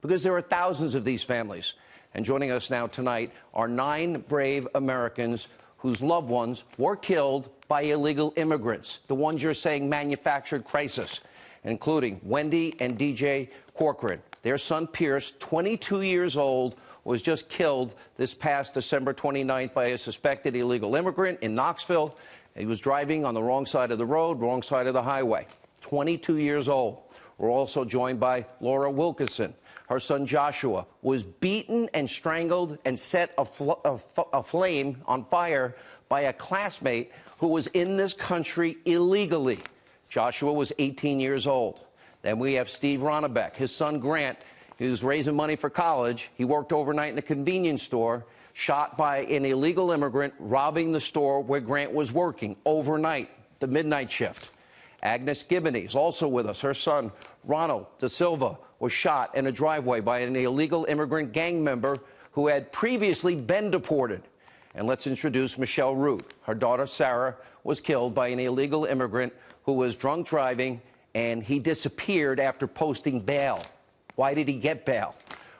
because there are thousands of these families. And joining us now tonight are 9 brave Americans whose loved ones were killed by illegal immigrants, the ones you're saying manufactured crisis, including Wendy and DJ Corcoran. Their son, Pierce, 22 years old, was just killed this past December 29th by a suspected illegal immigrant in Knoxville. He was driving on the wrong side of the road, wrong side of the highway. 22 years old. We're also joined by Laura Wilkerson. Her son, Joshua, was beaten and strangled and set aflame on fire by a classmate who was in this country illegally. Joshua was 18 years old. Then we have Steve Ronnebeck. His son, Grant, he was raising money for college. He worked overnight in a convenience store, shot by an illegal immigrant robbing the store where Grant was working overnight, the midnight shift. Agnes Gibney is also with us. Her son, Ronald da Silva, was shot in a driveway by an illegal immigrant gang member who had previously been deported. And let's introduce Michelle Root. Her daughter, Sarah, was killed by an illegal immigrant who was drunk driving, and he disappeared after posting bail. Why did he get bail?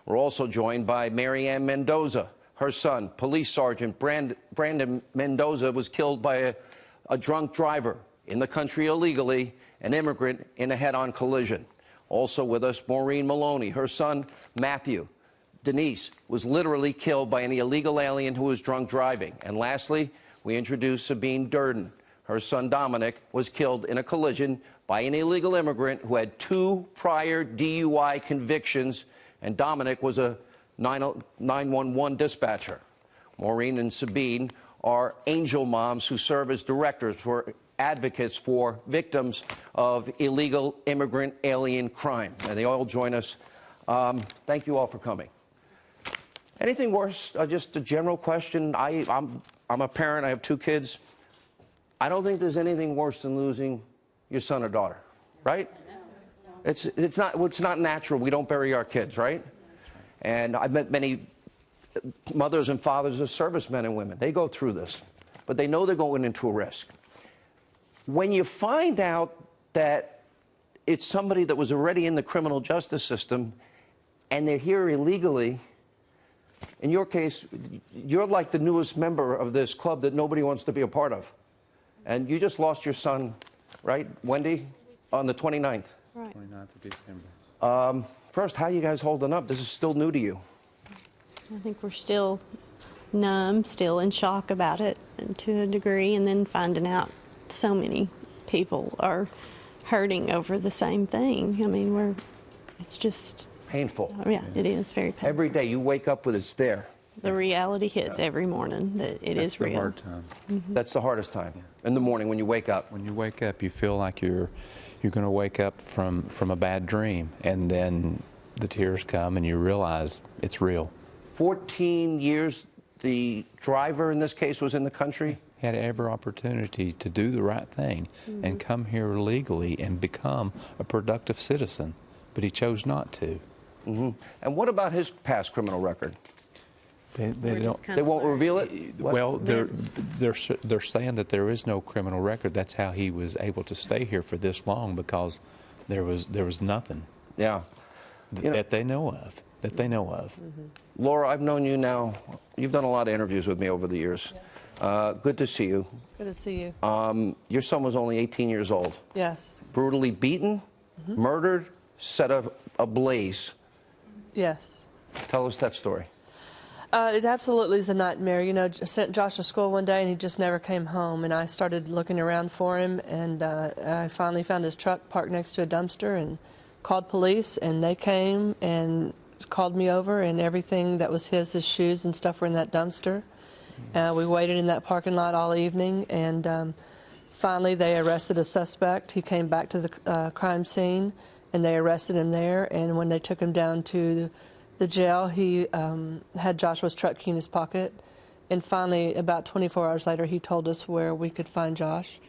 We're also joined by Marianne Mendoza. Her son, Police Sergeant Brandon Mendoza, was killed by a drunk driver in the country illegally, an immigrant in a head-on collision. Also with us, Maureen Maloney. Her son, Matthew. Denise was literally killed by an illegal alien who was drunk driving. And lastly, we introduced Sabine Durden. Her son, Dominic, was killed in a collision by an illegal immigrant who had 2 prior DUI convictions, and Dominic was a 911 dispatcher. Maureen and Sabine are angel moms who serve as directors for advocates for victims of illegal immigrant alien crime. And they all join us. Thank you all for coming. Anything worse? Just a general question. I'm a parent. I have 2 kids. I don't think there's anything worse than losing your son or daughter, right? It's not natural. We don't bury our kids, right? And I've met many mothers and fathers of servicemen and women. They go through this, but they know they're going into a risk. When you find out that it's somebody that was already in the criminal justice system and they're here illegally, in your case, you're like the newest member of this club that nobody wants to be a part of. And you just lost your son, right, Wendy, on the 29th? Right. 29th of December. First, how are you guys holding up? This is still new to you. I think we're still numb, still in shock about it to a degree, and then finding out so many people are hurting over the same thing. I mean, it's just painful. Yeah, it is very painful. Every day you wake up with it's there. The reality hits every morning that it is real. That's the hard time. Mm-hmm. That's the hardest time in the morning when you wake up. When you wake up, you feel like you're going to wake up from a bad dream, and then the tears come and you realize it's real. 14 years the driver in this case was in the country? He had every opportunity to do the right thing and come here legally and become a productive citizen, but he chose not to. And what about his past criminal record? They won't reveal it? What? Well, they're saying that there is no criminal record. That's how he was able to stay here for this long, because there was nothing. Yeah. That they know of. Laura, I've known you now. You've done a lot of interviews with me over the years. Good to see you. Good to see you. Your son was only 18 years old. Yes. Brutally beaten, murdered, set ablaze. Yes. Tell us that story. It absolutely is a nightmare. You know, I sent Josh to school one day and he just never came home. And I started looking around for him, and I finally found his truck parked next to a dumpster and called police, and they came and called me over, and everything that was his shoes and stuff, were in that dumpster. We waited in that parking lot all evening, and finally they arrested a suspect. He came back to the crime scene, and they arrested him there. And when they took him down to the jail, he had Joshua's truck key in his pocket. And finally, about 24 hours later, he told us where we could find Josh.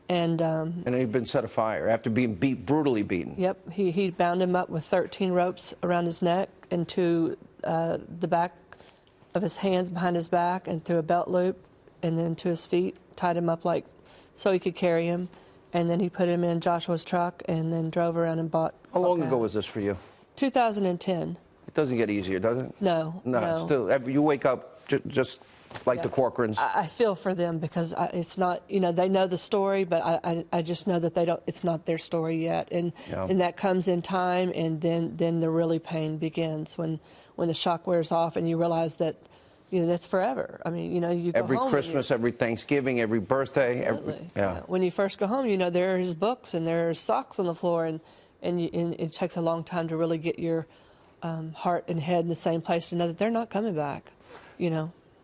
And he'd been set afire after being brutally beaten. Yep, he bound him up with 13 ropes around his neck and to the back of his hands behind his back, and through a belt loop, and then to his feet, tied him up so he could carry him. And then he put him in Joshua's truck and then drove around and bought. How long ago was this for you? 2010. Doesn't get easier, does it? No, no. Still, you wake up just like the Corcorans. I feel for them because it's not, they know the story, but I just know that it's not their story yet. And that comes in time, and then the really pain begins when the shock wears off and you realize that, that's forever. I mean, you go every home Christmas, every Thanksgiving, every birthday. When you first go home, there are his books and there are socks on the floor, and it takes a long time to really get your heart and head in the same place to know that they're not coming back,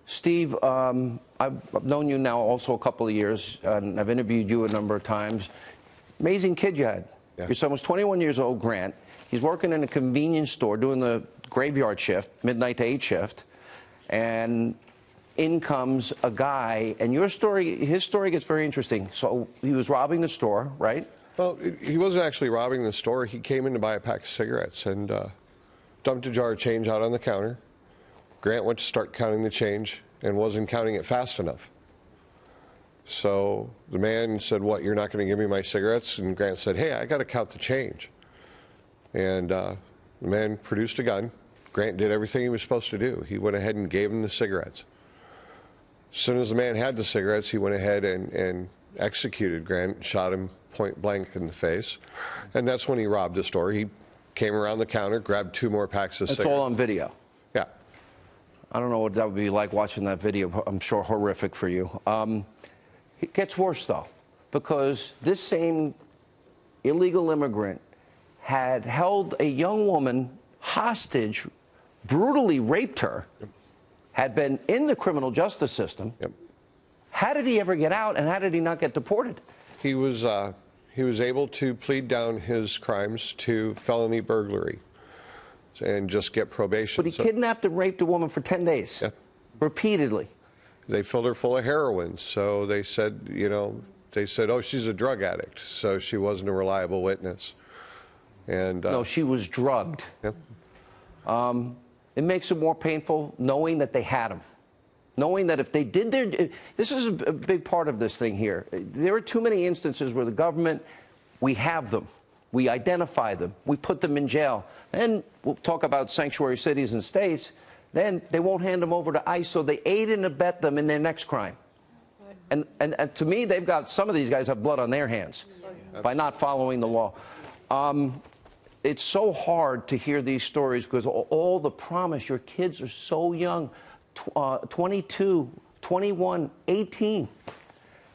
Steve, I've known you now also a couple of years, and I've interviewed you a number of times. Amazing kid you had. Yeah. Your son was 21 years old, Grant. He's working in a convenience store doing the graveyard shift, midnight to 8 shift, and in comes a guy, and his story gets very interesting. So he was robbing the store, right? Well, he wasn't actually robbing the store. He came in to buy a pack of cigarettes and dumped a jar of change out on the counter. Grant went to start counting the change and wasn't counting it fast enough. So the man said, "What, you're not going to give me my cigarettes?" And Grant said, "Hey, I got to count the change." And the man produced a gun. Grant did everything he was supposed to do. He went ahead and gave him the cigarettes. As soon as the man had the cigarettes, he went ahead and executed Grant, shot him point blank in the face. And that's when he robbed the store. He came around the counter, grabbed 2 more packs of cigarettes. That's all on video? Yeah. I don't know what that would be like watching that video. I'm sure horrific for you. It gets worse, though, because this same illegal immigrant had held a young woman hostage, brutally raped her, had been in the criminal justice system. How did he ever get out, and how did he not get deported? He was able to plead down his crimes to felony burglary and just get probation. But he kidnapped and raped a woman for 10 days, repeatedly. They filled her full of heroin, so they said, oh, she's a drug addict, so she wasn't a reliable witness. And no, she was drugged. It makes it more painful knowing that they had him. Knowing that if they did this is a big part of this thing here. There are too many instances where the government, we have them. We identify them. We put them in jail. Then we'll talk about sanctuary cities and states. Then they won't hand them over to ICE, so they aid and abet them in their next crime. And to me, some of these guys have blood on their hands by not following the law. It's so hard to hear these stories because all the promise. Your kids are so young, 22, 21, 18.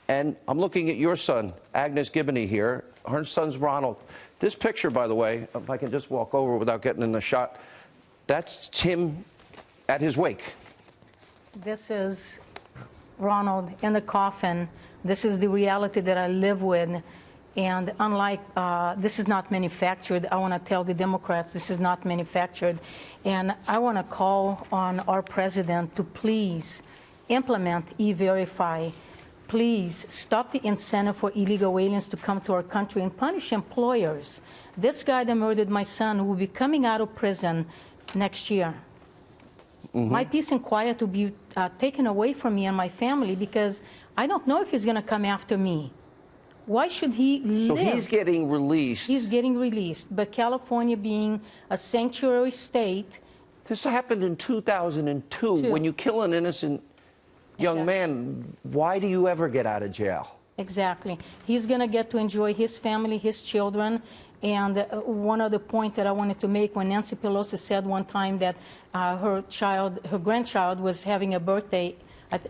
And I'm looking at your son, Agnes Gibney here. Her son's Ronald. This picture, by the way, if I can just walk over without getting in the shot, that's him at his wake. This is Ronald in the coffin. This is the reality that I live with. And unlike, this is not manufactured. I want to tell the Democrats this is not manufactured. And I want to call on our president to please implement E-Verify. Please stop the incentive for illegal aliens to come to our country and punish employers. This guy that murdered my son will be coming out of prison next year. My peace and quiet will be taken away from me and my family because I don't know if he's going to come after me. Why should he live? So he's getting released. He's getting released. But California being a sanctuary state. This happened in 2002. When you kill an innocent young man, why do you ever get out of jail? Exactly. He's going to get to enjoy his family, his children. And one other point that I wanted to make, when Nancy Pelosi said one time that her grandchild was having a birthday,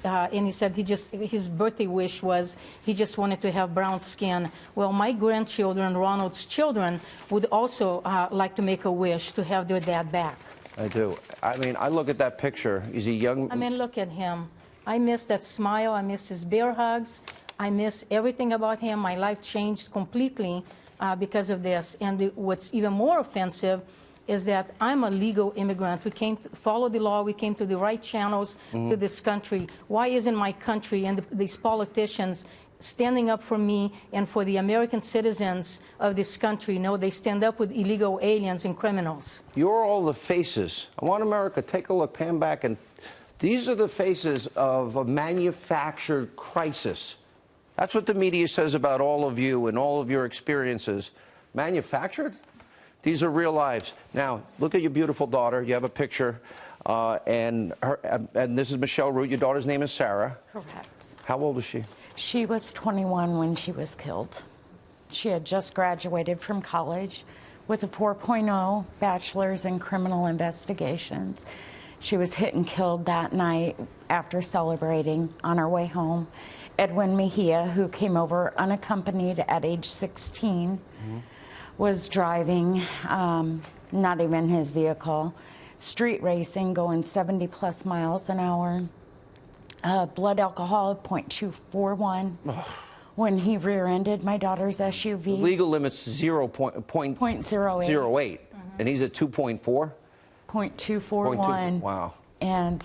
and he said his birthday wish was he just wanted to have brown skin. Well, my grandchildren, Ronald's children, would also like to make a wish to have their dad back. I do. I mean, I look at that picture. He's a young... I mean, look at him. I miss that smile. I miss his bear hugs. I miss everything about him. My life changed completely because of this. And what's even more offensive is that I'm a legal immigrant. We came to follow the law. We came to the right channels to this country. Why isn't my country and these politicians standing up for me and for the American citizens of this country? No, they stand up with illegal aliens and criminals. You're all the faces. I want America, take a look, pan back, and these are the faces of a manufactured crisis. That's what the media says about all of you and all of your experiences. Manufactured? These are real lives. Now, look at your beautiful daughter. You have a picture. And this is Michelle Root. Your daughter's name is Sarah. Correct. How old is she? She was 21 when she was killed. She had just graduated from college with a 4.0 bachelor's in criminal investigations. She was hit and killed that night after celebrating on her way home. Edwin Mejia, who came over unaccompanied at age 16, was driving, not even his vehicle, street racing, going 70+ miles an hour. Blood alcohol of 0.241 when he rear-ended my daughter's SUV. Legal limit's 0.08. 0.08. And he's at 2.4? 0.241. Wow. And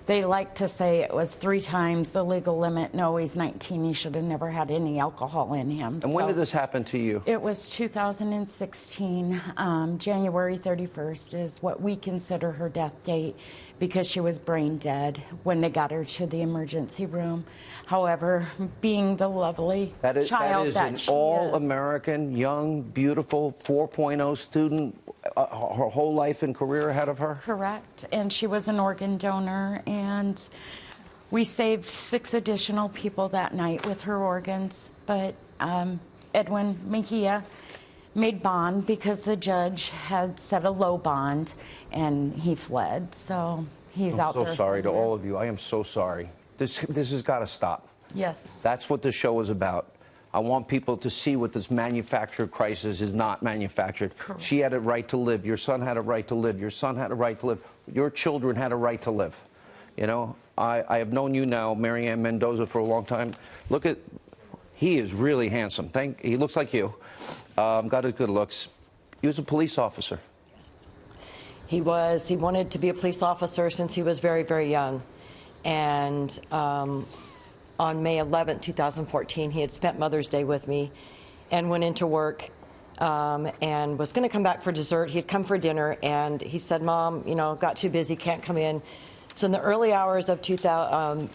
they like to say it was 3 times the legal limit. No, he's 19. He should have never had any alcohol in him. And when did this happen to you? It was 2016. January 31st is what we consider her death date because she was brain dead when they got her to the emergency room. However, being the lovely child that an she all-American, young, beautiful 4.0 student, her whole life and career ahead of her? Correct. And she was an organ donor, and we saved 6 additional people that night with her organs. But Edwin Mejia made bond because the judge had set a low bond, and he fled. So he's out there. I'm so sorry to somewhere. all of you. I am so sorry. This has got to stop. Yes. That's what this show is about. I want people to see what this manufactured crisis is not manufactured. Correct. She had a right to live. Your son had a right to live. Your son had a right to live. Your children had a right to live. You know, I have known you now, Marianne Mendoza, for a long time. Look at, he is really handsome. He looks like you. Got his good looks. He was a police officer. Yes. He was. He wanted to be a police officer since he was very, very young. And on May 11, 2014, he had spent Mother's Day with me and went into work and was going to come back for dessert. He had come for dinner, and he said, Mom, you know, got too busy, can't come in. So in the early hours of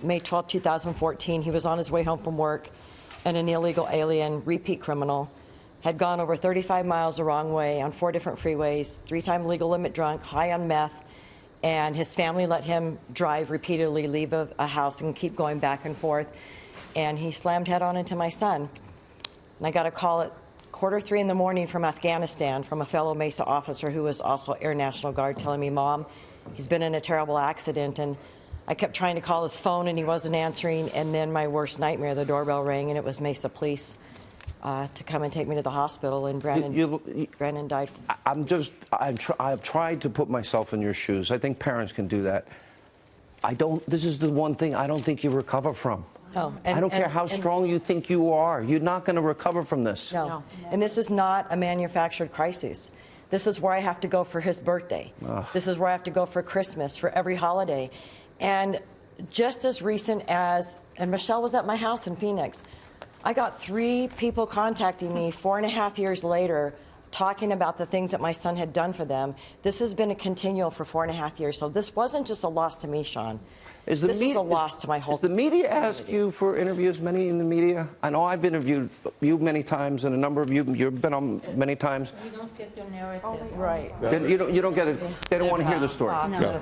May 12, 2014, he was on his way home from work, and an illegal alien, repeat criminal, had gone over 35 miles the wrong way on 4 different freeways, 3-time legal limit drunk, high on meth, and his family let him drive repeatedly, leave a house and keep going back and forth. And he slammed head on into my son. And I got a call at 2:45 in the morning from Afghanistan from a fellow Mesa officer who was also Air National Guard telling me, Mom, he's been in a terrible accident. And I kept trying to call his phone and he wasn't answering. And then my worst nightmare, the doorbell rang and it was Mesa Police to come and take me to the hospital, and Brandon died. I've tried to put myself in your shoes. I think parents can do that. This is the one thing I don't think you recover from. No. I don't care how strong you think you are. You're not going to recover from this. No. And this is not a manufactured crisis. This is where I have to go for his birthday. Ugh. This is where I have to go for Christmas, for every holiday. And just as recent as, and Michelle was at my house in Phoenix, I got 3 people contacting me 4.5 years later talking about the things that my son had done for them. This has been a continual for 4.5 years. So this wasn't just a loss to me, Sean. This is a loss to my whole community. Does the media ask you for interviews, many in the media? I know I've interviewed you many times, and a number of you've been on many times. We don't fit the narrative. Right. You don't get it. They don't want to hear the story. No.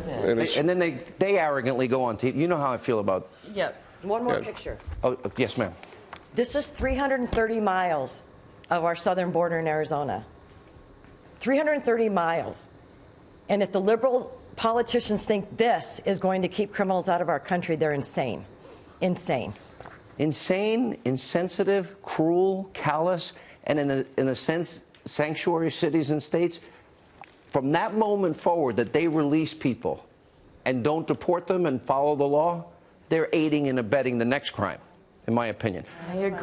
And then they arrogantly go on TV. You know how I feel about. Yep. One more picture. Oh, yes, ma'am. This is 330 miles of our southern border in Arizona. 330 miles. And if the liberal politicians think this is going to keep criminals out of our country, they're insane. Insane. Insane, insensitive, cruel, callous, and in the sense, sanctuary cities and states, from that moment forward that they release people and don't deport them and follow the law, they're aiding and abetting the next crime, in my opinion. I agree.